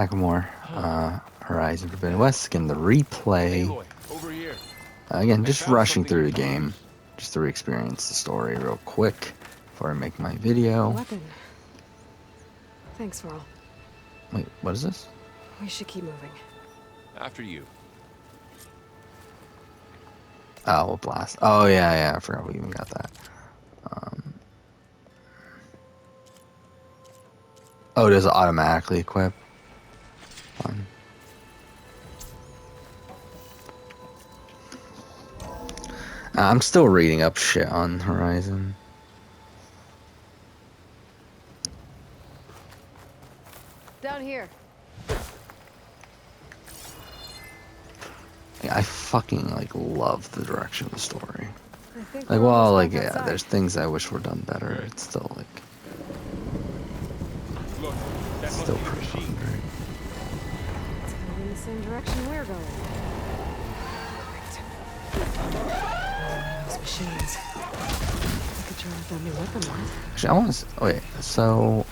Back more. Horizon Forbidden West, again, the replay. Aloy, over here. Again, I just found rushing something through the you can game, use. just to re-experience the story real quick before I make my video. A weapon. Thanks, Varl. Wait, what is this? We should keep moving. After you. Oh, a blast. Oh, yeah, I forgot we even got that. Oh, does it automatically equip? Fun. I'm still reading up shit on Horizon. Down here. I fucking love the direction of the story. I think Like, we're well, almost back yeah, outside. there's things I wish were done better. Good. It's still Look, that still must be the pretty fucking machine. great. It's heading in the same direction we're going. Those machines. I could try with that new weapon one. Actually, I want to. Wait, so.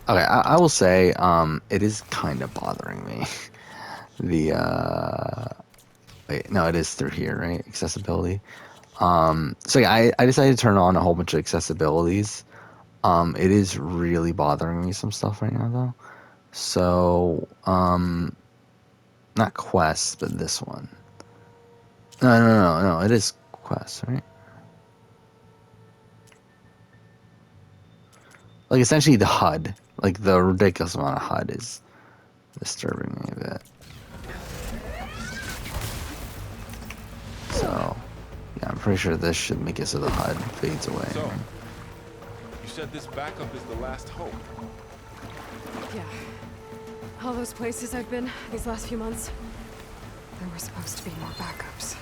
Okay, I will say, it is kind of bothering me. Wait, no, it is through here, right? Accessibility. So yeah, I decided to turn on a whole bunch of accessibilities. It is really bothering me some stuff right now, though. So, not quests, but this one. No, it is quests, right? Like, essentially the HUD. Like, the ridiculous amount of HUD is disturbing me a bit. So, yeah, I'm pretty sure this should make it so the HUD fades away. So, Right? you said this backup is the last hope. Yeah. All those places I've been these last few months, there were supposed to be more backups.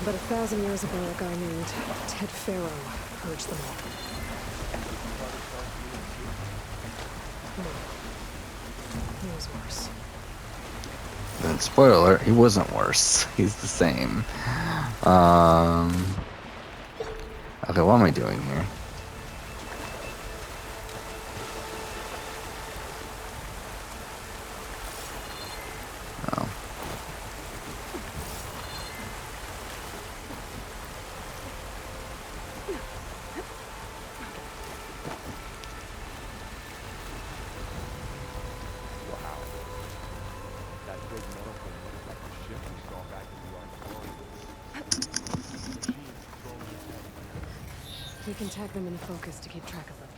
But 1,000 years ago, a guy named Ted Farrow purged them all. No. He was worse. Then, spoiler alert, he wasn't worse. He's the same. Okay, what am I doing here? Oh. Wow. That big metal thing looks like the ship we saw back in the Arcturian. We can tag them in focus to keep track of them.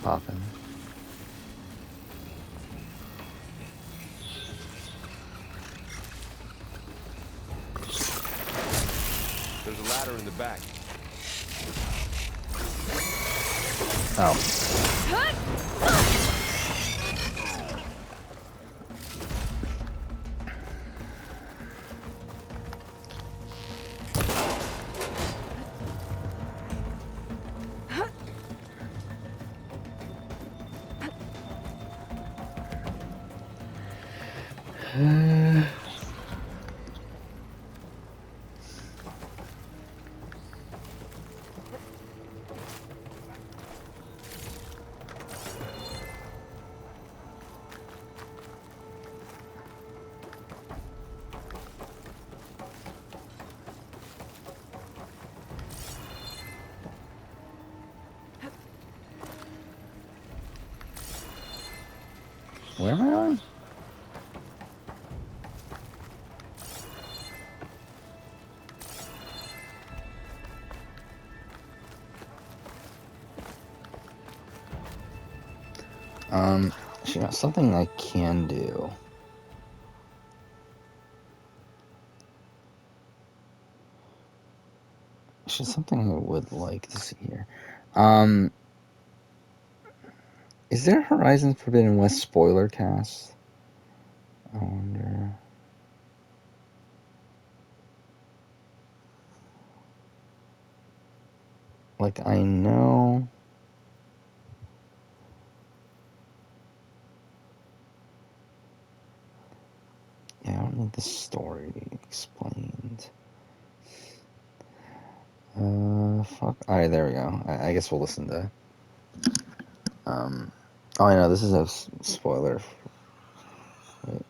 Popping. There's a ladder in the back. Oh. Where am I on? You know, something I can do. Actually, something I would like to see here. Is there Horizon Forbidden West spoiler cast? I wonder. Like, I know. Yeah, I don't need the story explained. fuck? Alright, there we go. I guess we'll listen to. Oh, I know this is a spoiler. Wait.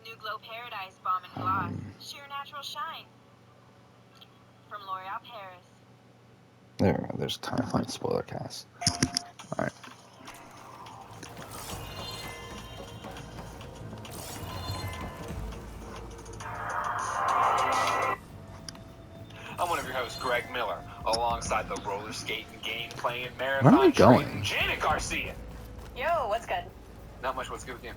New Glow Paradise Balm and Gloss. Sheer natural shine. From L'Oreal Paris. There we go. There's kind of funny spoiler cast. Alright. I'm one of your hosts, Greg Miller, alongside the roller skating game playing Where marathon are we going? train, Janet Garcia. Yo, what's good? Not much. What's good with you?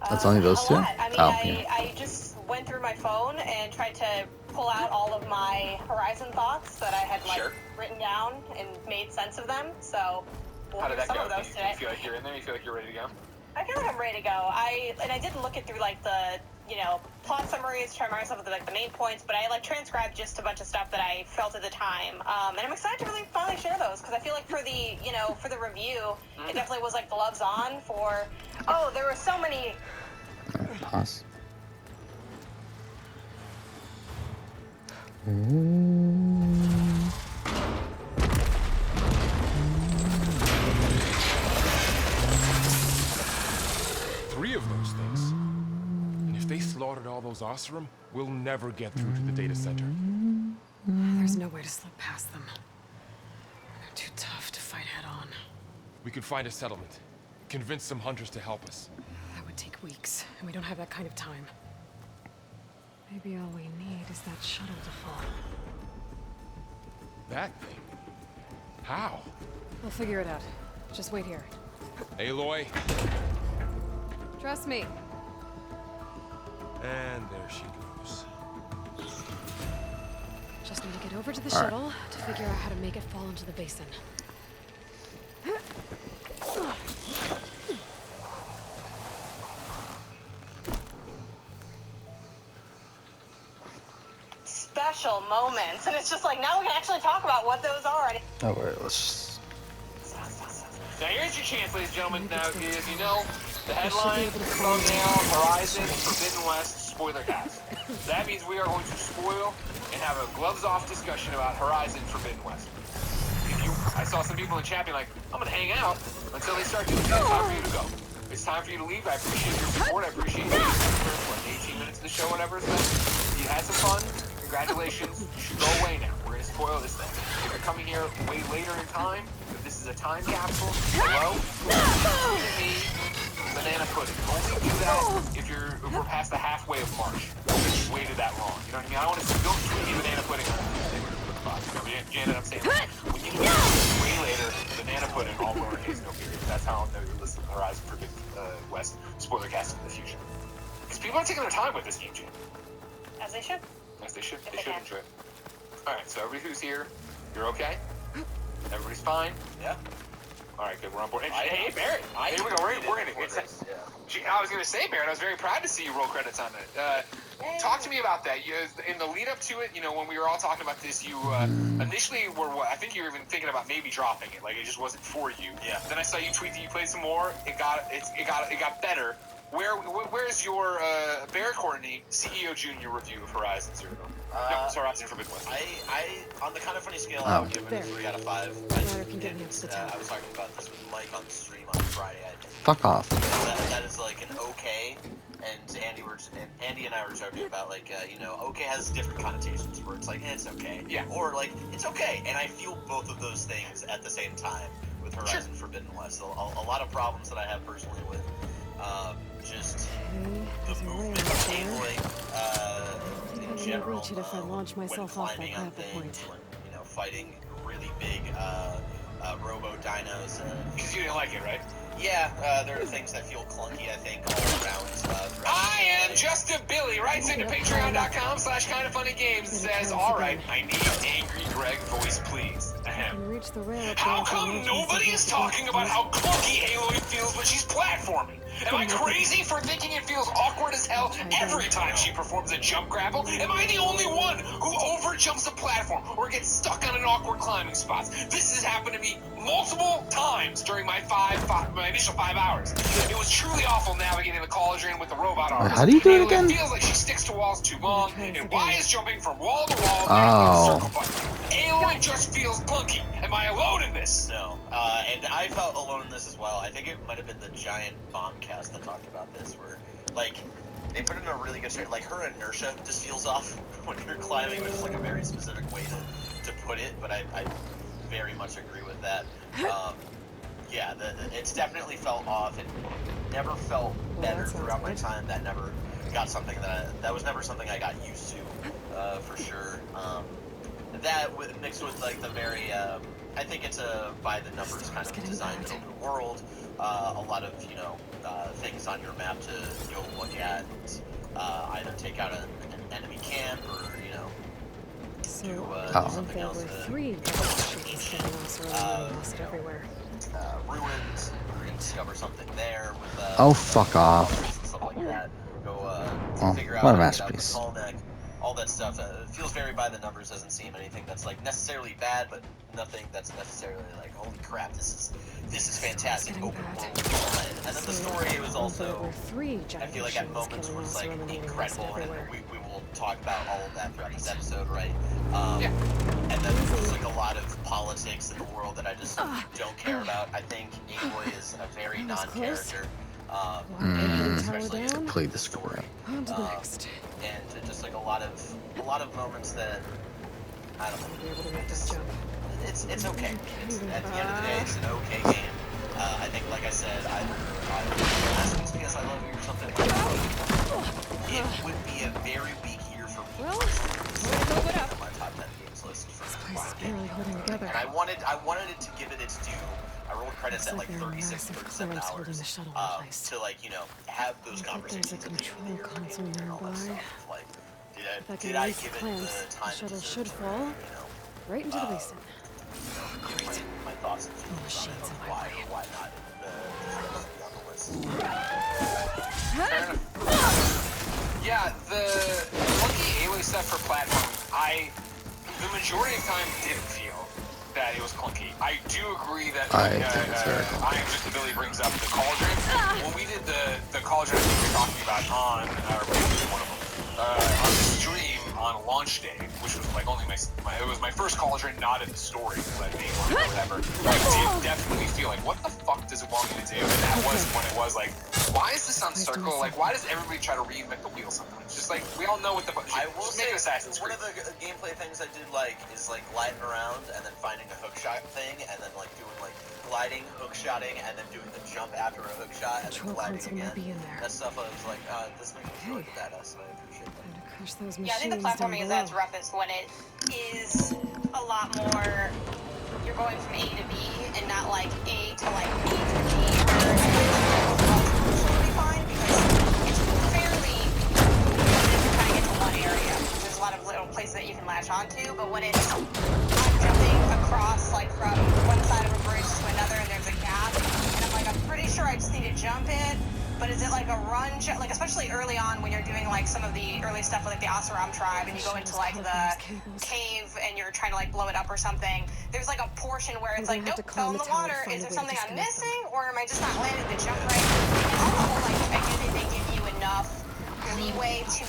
That's only those a two? lot. I mean, Oh, I yeah. just went through my phone and tried to pull out all of my Horizon thoughts that I had Sure. written down and made sense of them. So we'll How did hear that some go? of those You today. feel like you're in there? You feel like you're ready to go? I feel like I'm ready to go. I did look it through like the plot summaries, try to remind myself of the main points, but I transcribed just a bunch of stuff that I felt at the time. And I'm excited to really finally share those because I feel like for the review, it definitely was like gloves on for. Oh, there were so many. Pause. Three of those things. And if they slaughtered all those Oseram, we'll never get through to the data center. There's no way to slip past them. They're too tough to fight head on. We could find a settlement. Convince some hunters to help us. That would take weeks, and we don't have that kind of time. Maybe all we need is that shuttle to fall. That thing? How? We'll figure it out. Just wait here. Aloy. Trust me. And there she goes. Just need to get over to the All right. shuttle to figure out how to make it fall into the basin. Special moments, and it's just like now we can actually talk about what those are. Oh, wait, let's Now here's your chance, ladies and gentlemen. Now, if you know the I should be headline, able to thumbnail, Horizon, Forbidden West, spoiler cast. That means we are going to spoil and have a gloves-off discussion about Horizon Forbidden West. I saw some people in chat being like, I'm gonna hang out until they start doing it. It's time for you to go. It's time for you to leave. I appreciate your support. I appreciate you for 18 minutes of the show, whatever it's been. You had some fun. Congratulations. You should go away now. We're gonna spoil this thing. If you're coming here way later in time, if this is a time capsule, hello? Me, banana pudding. Only do that if we're past the halfway of March. If you waited that long. You know what I mean? I don't want to don't tweet me banana pudding on Tuesday when you put the box. You know, Janet, I'm saying when you do way later, banana pudding, all lowercase, no period. That's how I'll know you're listening to Horizon Forbidden West spoiler cast in the future. Because people are taking their time with this game, Janet. As they should. Yes, they should. If They they should can. enjoy it. All right, so everybody who's here, you're okay? Everybody's fine? Yeah. All right, good. We're on board. And, I- hey, Barrett. I Here we go. We're completed gonna. for this, yeah. I was gonna say, Barrett. I was very proud to see you roll credits on it. Talk to me about that. You, in the lead up to it, when we were all talking about this, you initially were. I think you were even thinking about maybe dropping it. Like it just wasn't for you. Yeah. Then I saw you tweet that you played some more. It got better. Where's your Barrett Courtney CEO Junior review of Horizon Zero? No, it's Horizon Forbidden West. I on the kind of funny scale, Oh. I would give it There. a 3 out of 5. Ladder can get me up to the top. I was talking about this with Mike on the stream on Friday. I think fuck off. that is like an okay, and Andy and I were joking about like okay has different connotations where it's like it's okay, Yeah. or like it's okay, and I feel both of those things at the same time with Horizon Forbidden West. So a lot of problems that I have personally with just Okay, there's the a movement rail of there. gameplay in wouldn't general. reach it if I launched myself when off that climbing on grapple things, point. when fighting really big robo dinos. Because you didn't like it, right? There are things that feel clunky, I think, all around. I am just a Billy. Writes into patreon.com/kindafunnygames and says, all right, I need Angry Greg voice, please. I Ahem. can reach the rail. How come nobody is talking about how clunky Aloy feels when she's platforming? Am I crazy for thinking it feels awkward as hell every time she performs a jump grapple? Am I the only one who overjumps a platform or gets stuck on an awkward climbing spot? This has happened to me multiple times during my initial 5 hours. It was truly awful navigating the cauldron with the robot arms. How do you do it again? It feels like she sticks to walls too long, and why is jumping from wall to wall Oh. circle button? Aloy just feels clunky. Am I alone in this? No, and I felt alone in this as well. I think it might have been the Giant Bombcast that talked about this, where, like, they put it in a really good shape. Like, her inertia just feels off when you're climbing, which is, like, a very specific way to put it, but I very much agree with that. Yeah, it's definitely felt off. It never felt better throughout my time. That never got something that was never something I got used to, for sure. That mixed with like the very, I think it's a by the numbers kind of designed open world. A lot of things on your map to go look at, either take out an enemy camp or So, do there something were else. 3 machines getting lost everywhere. Ruins. We're gonna discover something there with Oh, fuck off. and stuff like that. Go Oh, figure out what a how to get out the masterpiece. Tall Neck. All that stuff. It feels very by the numbers. Doesn't seem anything that's like necessarily bad, but nothing that's necessarily like holy crap. This is fantastic. Getting Open bad. world design. And then the story was There also. were 3 I giant feel like at machines moments killing was us like eliminating us incredible, and everywhere. we will talk about all of that throughout this episode, right? Yeah. And then there's like a lot of politics in the world that I just don't care about. I think Aloy is a very That was close. non-character. Tower down. Play the score. On to the next. And just like a lot of moments that I don't know. Be able to make this jump. It's okay. At the end of the day, it's an okay game. I think, like I said, I last week's because I love you or something like that. It would be a very weak year for me. Well, personally. On my top 10 games list for place is barely holding together. and I wanted it to give it its due. I rolled credits at Looks like like there are 36, massive 37 clamps holding hours the shuttle in place. to like have those I think conversations. there's a at the end of the control year console and all that nearby. stuff. Like, If I did can I release the give it clamps, the the time it shuttle deserves should for, fall right into the basin. Great. My thoughts and Full of feelings on it, shades of in my why way. or why not Fair enough. Yeah, the clunky Aloy stuff for platform, the majority of time didn't feel that it was clunky. I do agree that I think it's very clunky. I am just ability brings up the cauldron. When we did the cauldron, I think we were talking about on, or maybe one of them, on the stream on launch day, which was like only it was my first cauldron, not in the story, but being one or whatever. I did definitely feel like, what the fuck does it want me to do? And that was when it was like, why is this on circle? Like, why does everybody try to reinvent the wheel sometimes? Just like, we all know what the fuck. I will Just say, make an Assassin's one Creed. of the gameplay things I did like is like gliding around and then finding a hook shot thing and then like doing like gliding, hook shotting, and then doing the jump after a hook shot and then Control gliding console might again. be in there. That stuff I was like, this makes me feel like badass, and I appreciate that. Time to crush those Yeah, I think the machines down platforming is below. at its roughest when it is a lot more. You're going from A to B and not like A to like B to D. Totally fine because it's fairly easy to kind of get to one area. There's a lot of little places that you can latch onto, but when it's jumping across like from one side of a bridge to another and there's a gap, and I'm like, I'm pretty sure I just need to jump it. But is it like a run, like especially early on when you're doing like some of the early stuff with like the Asuram tribe and you go into like the cave and you're trying to like blow it up or something, there's like a portion where it's like, nope, fell in the water. Is there something I'm missing or am I just not landing the jump right? And also like I do think they give you enough leeway to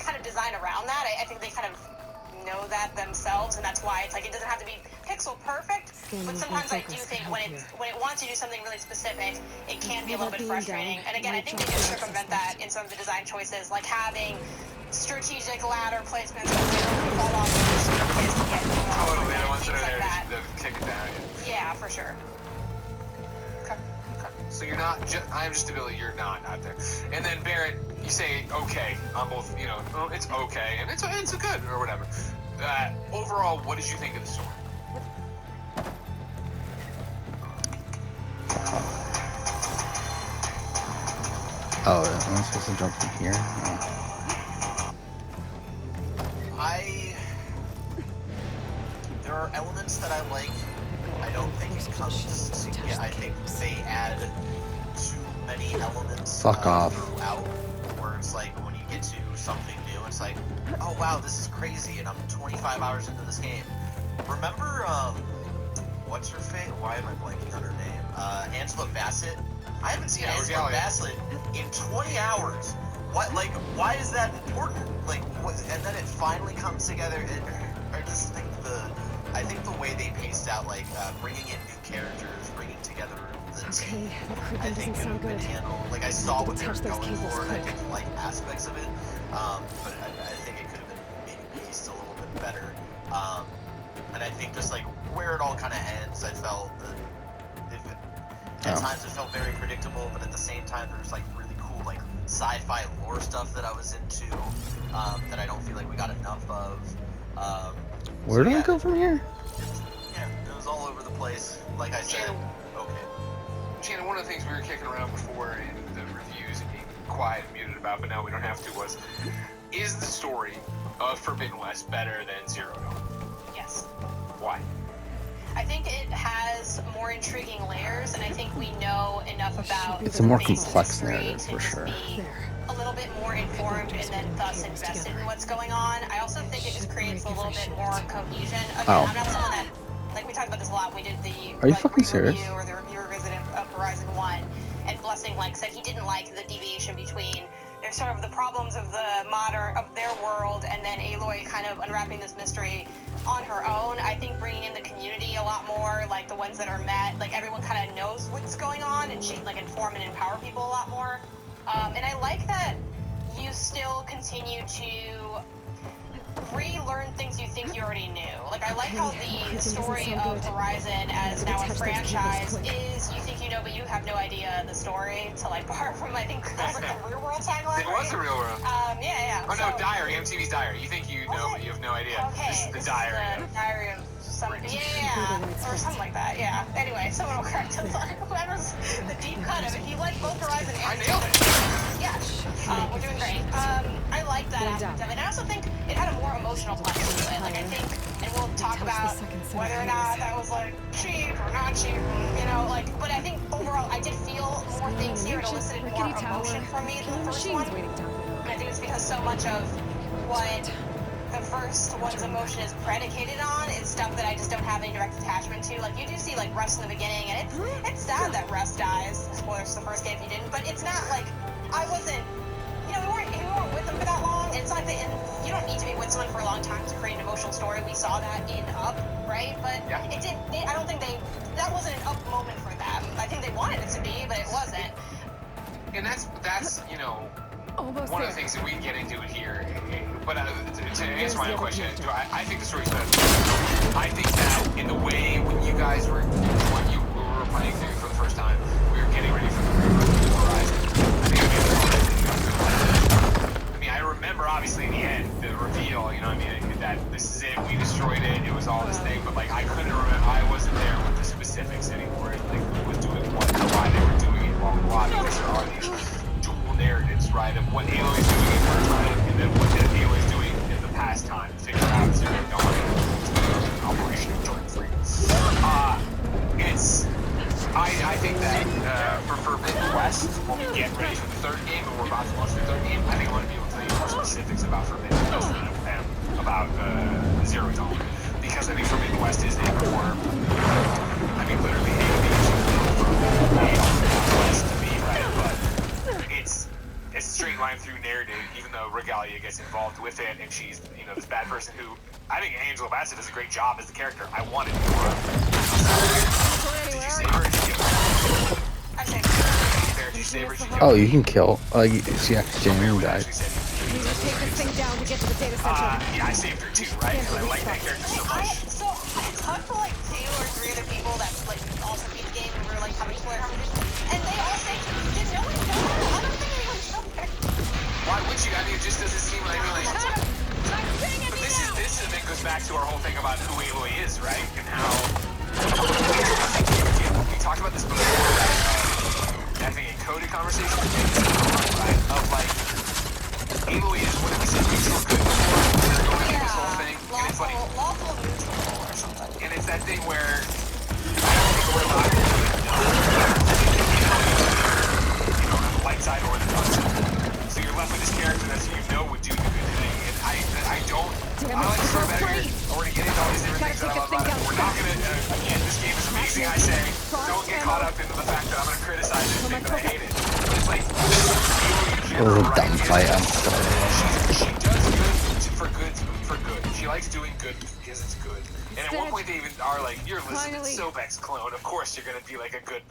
kind of design around that. I think they kind of know that themselves, and that's why it's like it doesn't have to be pixel perfect, but sometimes I do think when it wants you to do something really specific, it can be a little bit frustrating. And again, I think they can circumvent that in some of the design choices, like having strategic ladder placements where they don't fall off the staircase to get Totally, the ones that things are like there that. to kick it down. Yeah, for sure. Okay. So you're not, I'm just ability, you're not out there. And then Barrett, you say okay on both, it's okay, and it's good, or whatever. Overall, what did you think of the story? Oh, am I supposed to jump from here? Oh. There are elements that I like. I don't think it comes. Yeah, I think they add too many elements Fuck off. throughout, where it's like when you get to something new, it's like, oh wow, this is crazy, and I'm 25 hours into this game. Remember, what's her face? Why am I blanking on her name? Angela Bassett. I haven't seen Angela Bassett in 20 hours. What? Like, why is that important? Like, what? And then it finally comes together. I just think I think the way they paced out, like bringing in new characters, bringing together the team, that I think doesn't sound could have good. been handled. Like, I saw what they were Touch those going cables for, and I quick. didn't like aspects of it. But I think it could have been maybe paced a little bit better. And I think just like where it all kind of ends, I felt at times it felt very predictable, but at the same time there's like really cool like sci-fi lore stuff that I was into that I don't feel like we got enough of. Where do I go from here? Yeah, it was all over the place. Like I said, okay. Shannon, one of the things we were kicking around before in the reviews and being quiet and muted about, but now we don't have to, was, is the story of Forbidden West better than Zero Dawn? Yes. Why? I think it has more intriguing layers, and I think we know enough about It's a more the basic complex history narrative, to for just sure. be a little bit more informed and then thus invested in what's going on. I also think it just creates a little bit more cohesion. Again, Oh. I'm not someone that, like we talked about this a lot, we did the Are you like, fucking serious? re-review or the review revisit of Horizon 1, and Blessing like said he didn't like the deviation between there's sort of the problems of their world, and then Aloy kind of unwrapping this mystery on her own. I think bringing in the community a lot more, like the ones that are met, like everyone kind of knows what's going on, and she like inform and empower people a lot more. And I like that you still continue to relearn things you think you already knew. Like I like how the story of Horizon as now a franchise is you think you know, but you have no idea the story. To like borrow from I think that was like the Real World tagline. It was the real world. Yeah. Oh no, So- Diary, MTV's Diary. You think you know, but you have no idea. Okay, This is the this diary. is the diary of something. Yeah, or something like that. Yeah. Anyway, someone will correct us. Whoever's the deep cut of it. He liked both Horizon and I nailed it. Yeah, we're doing great. I like that aspect of it. And I also think it had a more emotional punch to it. Like I think, and we'll talk about whether or not that was like cheap or not cheap, you know, like. But I think overall, I did feel more things here. It elicited more emotion from me than the first one. And I think it's because so much of what the first one's emotion is predicated on is stuff that I just don't have any direct attachment to. Like you do see like Rust in the beginning, and it's sad that Rust dies. Spoilers for the first game if you didn't, but it's not like I wasn't. You know, we weren't with them for that long. It's not that you don't need to be with someone for a long time to create an emotional story. We saw that in Up, right? But Yeah. it did. I don't think that wasn't an Up moment for them. I think they wanted it to be, but it wasn't. And that's you know, Almost one of there. the things that we can get into it here. But to answer my own question, I think the story's better. I think that in the way when you guys were playing through for the first time, we were getting ready for the review of Horizon. I think it made the comment that you guys could play. I mean, I remember obviously in the end the reveal. You know, what I mean, that this is it. We destroyed it. It was all this thing. But like, I couldn't remember. I wasn't there with the specifics anymore. Like, who was doing what, and why they were doing it, blah blah blah. Because there are these dual narratives, right, of what Aloy's doing in her time, and then what Aloy's doing in the past time. Figure out Zero Dawn, Operation Jordan 3. I think that for Forbidden West, when we get ready for the third game, and we're about to launch the third game, I think I want to be able to tell you more specifics about Forbidden West than about Zero Dawn, because I think Forbidden West is a more, I mean, literally A to B from A to West to B, right? But it's a straight line through narrative, even though Regalia gets involved with it, and she's, you know, this bad person who, I think Angela Bassett does a great job as the character. I wanted more of her. Did you save her or did you kill her? I saved it. Did you save her or did you kill Oh, her? you can kill. She actually genuinely died. We just take this thing down to get to the data center. Yeah, I saved her too, right? Because I like that character so much. So I talked to like 2 or 3 other people that like also beat the game and we were like having player conversations, and they all say did no one kill her? I don't think anyone killed her. Why would you? I mean, it just doesn't seem like, I mean, like, but this then goes back to our whole thing about who Aloy is, right? And how we talked about this before, right? I think a coded conversation, right? Of like, Aloy is what we said neutral good before. They're going through this whole thing, and it's like, Lawful neutral or something. and it's that thing where I don't think we're allowed to do it. You Damn I it, like to start Pro back Play. here. We're gonna get into all these different Gotta things that I take a love think about it. We're not outside. gonna, again, this game is amazing, I say. Don't get caught up into the fact that I'm gonna criticize it and think that I hate it. But it's like, It was a dumb fight. I'm sorry. she does good for good. She likes doing good because it's good. And at one Instead, point they even are like, you're Elizabeth finally- Sobek's clone. Of course you're gonna be like a good.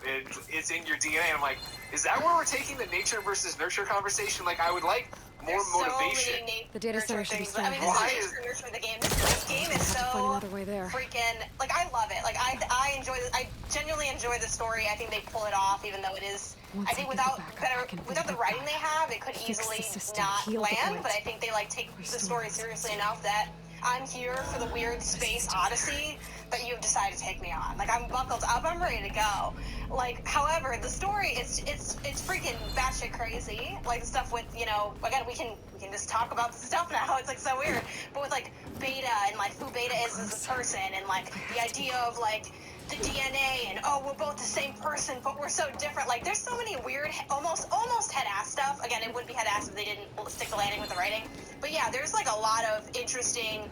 It's in your DNA. And I'm like, is that where we're taking the nature versus nurture conversation? Like, I would like more There's motivation. So many The data center should be things. I mean, this Why is is- nature nurture the game. This game is Have to find so another way there. freaking like I love it. Like I enjoy this. I genuinely enjoy the story. I think they pull it off, even though it is. Once I think I get the without backup, better I can without the build it writing back. they have, it could Fix the easily system, not heal the land. grid, But I think they like take the restore story balance. seriously enough that I'm here for the weird space odyssey that you've decided to take me on. Like I'm buckled up. I'm ready to go. Like, however, the story it's freaking batshit crazy. Like the stuff with again we can just talk about the stuff now. It's like so weird. But with like Beta and like who Beta is as a person and like the idea of like the DNA and we're both the same person but we're so different. Like there's so many weird almost head ass stuff. Again, it would be head ass if they didn't stick the landing with the writing. But yeah, there's like a lot of interesting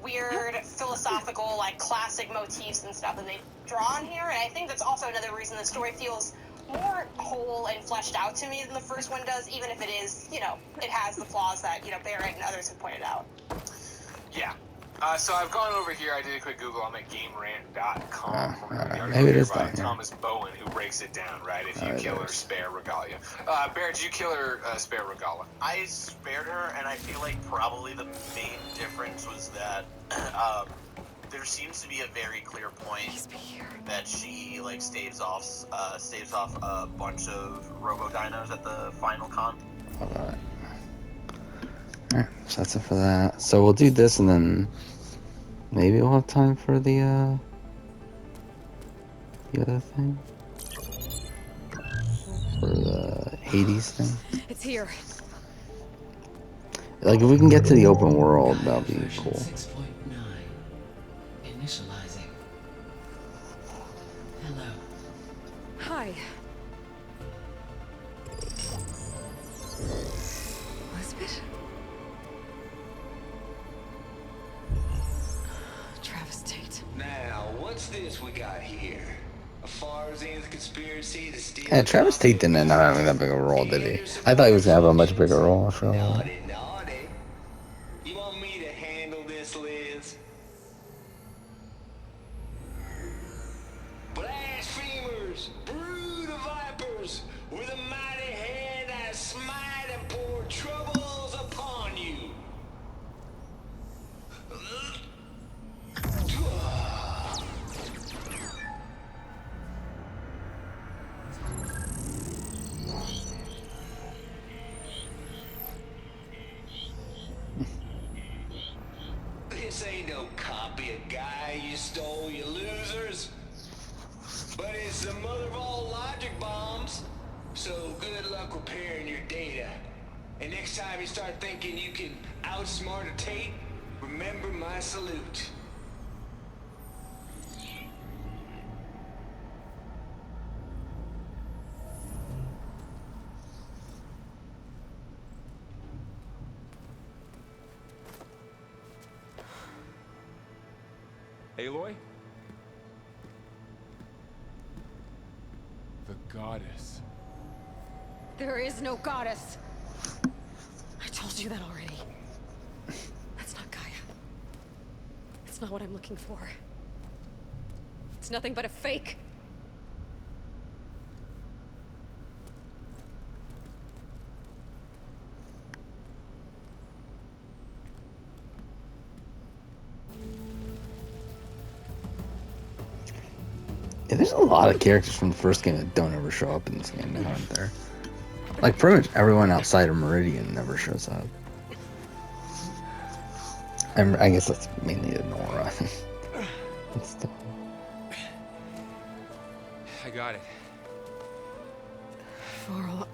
weird philosophical like classic motifs and stuff that they've drawn here, and I think that's also another reason the story feels more whole and fleshed out to me than the first one does, even if it is it has the flaws that Barrett and others have pointed out. Yeah. So I've gone over here. I did a quick Google. I'm at GameRant.com. Maybe it is by down here. Thomas Bowen, who breaks it down, right? If you Oh, kill it her, is. spare Regalia. Barrett, did you kill her, spare Regala? I spared her, and I feel like probably the main difference was that there seems to be a very clear point Please be here. that she like staves off a bunch of Robo Dinos at the final con. Alright. Alright, so that's it for that. So we'll do this and then maybe we'll have time for the other thing. For the Hades thing. It's here. Like if we can get to the open world, that'll be Version cool. 6.9. Initializing. Hello. Hi. Elizabeth? Travis Tate. Now, what's this we got here? A Farzan's conspiracy to steal... Yeah, Travis Tate didn't end up having that big a role, did he? I thought he was gonna have a much bigger role after a while. Naughty, naughty. You want me to handle this, Liz? Blasphemers, brood of vipers, with a mighty hand I smite and pour troubles upon you. This ain't no copy of Guy you stole, you losers. But it's the mother of all logic bombs. So good luck repairing your data. And next time you start thinking you can outsmart a Tate, remember my salute. Aloy? The goddess. There is no goddess. I told you that already. That's not Gaia. It's not what I'm looking for. It's nothing but a fake. Yeah, there's a lot of characters from the first game that don't ever show up in this game now, aren't there? Like pretty much everyone outside of Meridian never shows up. I guess that's mainly the Nora. It's still- I got it. Varl,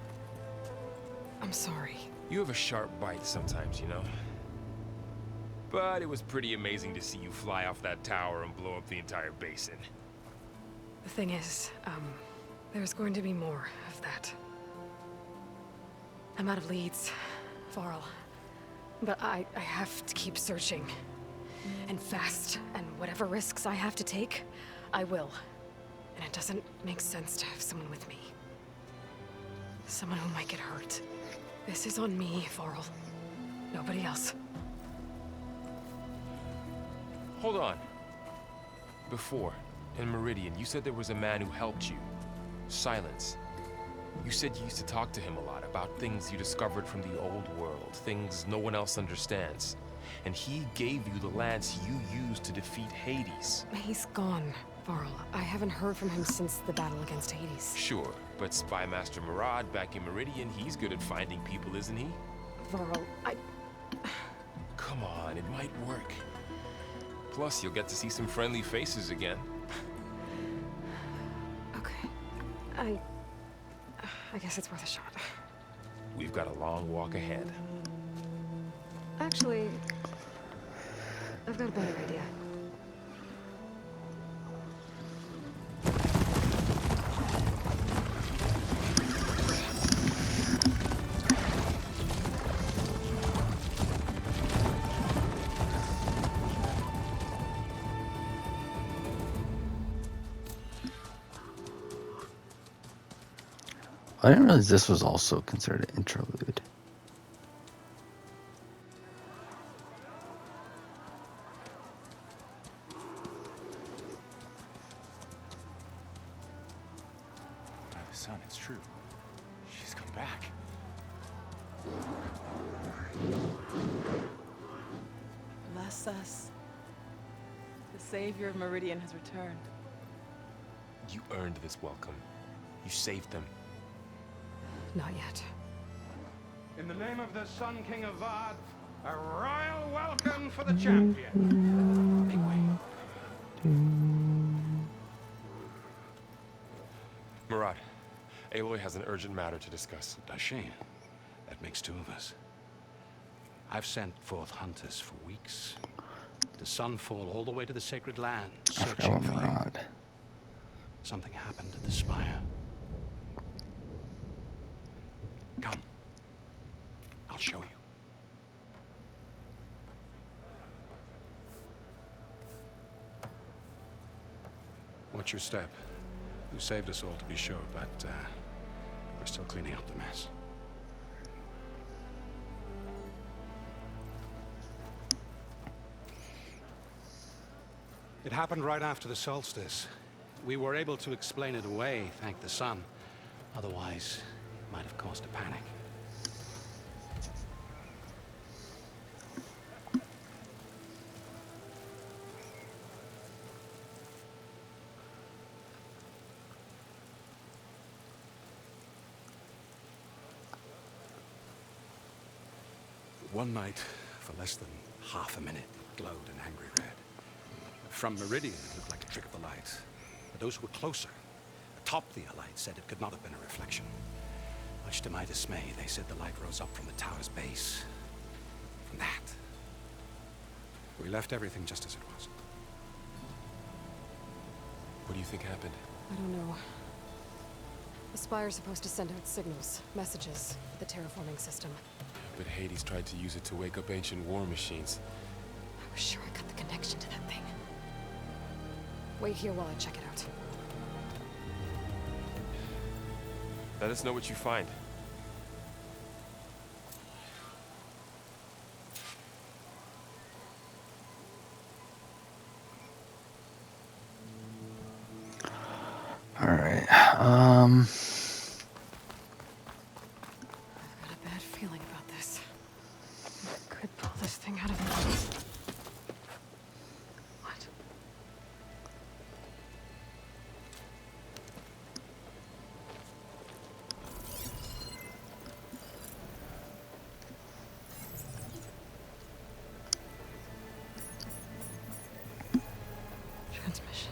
I'm sorry. You have a sharp bite sometimes, you know? But it was pretty amazing to see you fly off that tower and blow up the entire basin. The thing is, there's going to be more of that. I'm out of leads, Varl. But I have to keep searching. And fast. And whatever risks I have to take, I will. And it doesn't make sense to have someone with me. Someone who might get hurt. This is on me, Varl. Nobody else. Hold on. Before, in Meridian, you said there was a man who helped you. Silence. You said you used to talk to him a lot about things you discovered from the old world, things no one else understands. And he gave you the lance you used to defeat Hades. He's gone, Varl. I haven't heard from him since the battle against Hades. Sure, but Spy Master Murad back in Meridian, he's good at finding people, isn't he? Varl, Come on, it might work. Plus, you'll get to see some friendly faces again. Okay. I guess it's worth a shot. We've got a long walk ahead. Actually, I've got a better idea. I didn't realize this was also considered an interlude. Son, it's true. She's come back. Bless us. The savior of Meridian has returned. You earned this welcome. You saved them. Not yet. In the name of the Sun King of Vard, a royal welcome for the champion. Make way. Murad, Aloy has an urgent matter to discuss. Dashane, that makes two of us. I've sent forth hunters for weeks. The Sunfall all the way to the Sacred Land, searching for you. Murad. Something happened at the Spire. Come. I'll show you. Watch your step. You saved us all, to be sure, but we're still cleaning up the mess. It happened right after the solstice. We were able to explain it away, thank the sun. Otherwise, it might have caused a panic. One night, for less than half a minute, it glowed an angry red. From Meridian, it looked like a trick of the light. But those who were closer, atop the light, said it could not have been a reflection. Much to my dismay, they said the light rose up from the tower's base. From that. We left everything just as it was. What do you think happened? I don't know. The Spire's supposed to send out signals, messages, for the terraforming system. But Hades tried to use it to wake up ancient war machines. I was sure I got the connection to that thing. Wait here while I check it out. Let us know what you find. All right. I've got a bad feeling about this. I could pull this thing out of the... What? Transmission.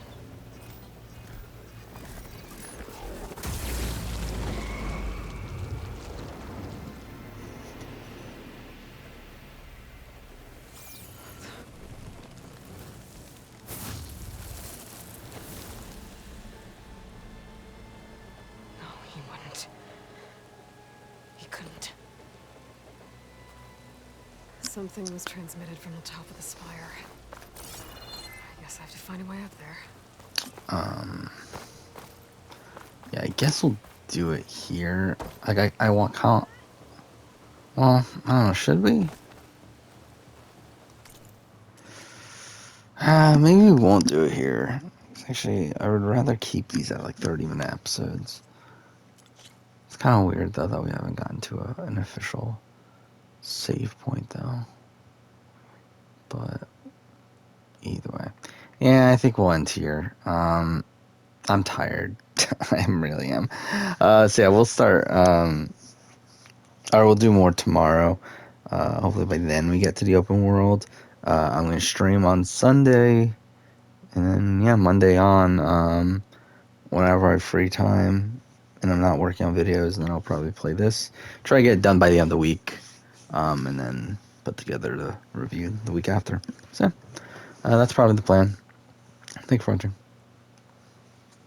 Something was transmitted from the top of the spire. I guess I have to find a way up there. Yeah, I guess we'll do it here. Like, I want count. Well, I don't know, should we? Maybe we won't do it here. Actually, I would rather keep these at like 30-minute episodes. It's kind of weird though that we haven't gotten to an official save point though. But either way, yeah, I think we'll end here. I'm tired. I really am. So yeah, we'll start. Or we'll do more tomorrow. Hopefully by then we get to the open world. I'm gonna stream on Sunday, and then yeah, Monday on. Whenever I have free time, and I'm not working on videos, and then I'll probably play this. Try to get it done by the end of the week, and then put together the review the week after. So that's probably the plan. Thanks for watching.